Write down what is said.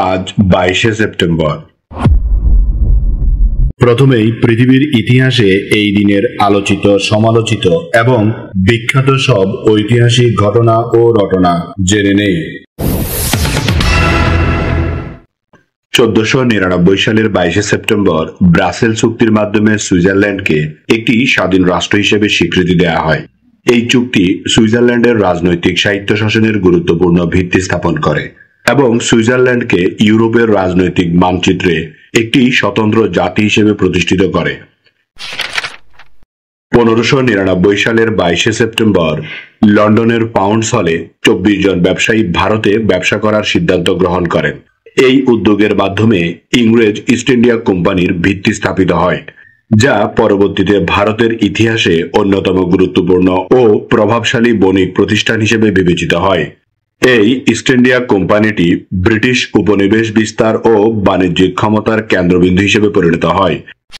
আজ 22শে সেপ্টেম্বর। প্রথমেই পৃথিবীর ইতিহাসে এই দিনের আলোচিত, সমালোচিত এবং বিখ্যাত সব ঐতিহাসিক ঘটনা ও রটনা জেনে নেই। 1499 সালের 22শে সেপ্টেম্বর ব্রাসেল চুক্তির মাধ্যমে সুইজারল্যান্ডকে একটি স্বাধীন রাষ্ট্র হিসেবে স্বীকৃতি দেওয়া হয়। এই চুক্তি সুইজারল্যান্ডের রাজনৈতিক স্বায়ত্তশাসনের গুরুত্বপূর্ণ ভিত্তি স্থাপন করে এবং সুইজারল্যান্ডকে ইউরোপের রাজনৈতিক মানচিত্রে একটি স্বতন্ত্র জাতি হিসেবে প্রতিষ্ঠিত করে। 1599 সালের 22শে সেপ্টেম্বর লন্ডনের পাউন্ডস হলে 24 জন ব্যবসায়ী ভারতে ব্যবসা করার সিদ্ধান্ত গ্রহণ করেন। এই উদ্যোগের মাধ্যমে ইংরেজ ইস্ট ইন্ডিয়া কোম্পানির ভিত্তি স্থাপিত হয়, যা পরবর্তীতে ভারতের ইতিহাসে অন্যতম গুরুত্বপূর্ণ ও প্রভাবশালী বণিক প্রতিষ্ঠান হিসেবে বিবেচিত হয়। এই ইস্ট ইন্ডিয়া কোম্পানিটি ব্রিটিশ উপনিবেশ বিস্তার ও বাণিজ্যিক ক্ষমতার কেন্দ্রবিন্দু হিসেবে পরিণত হয়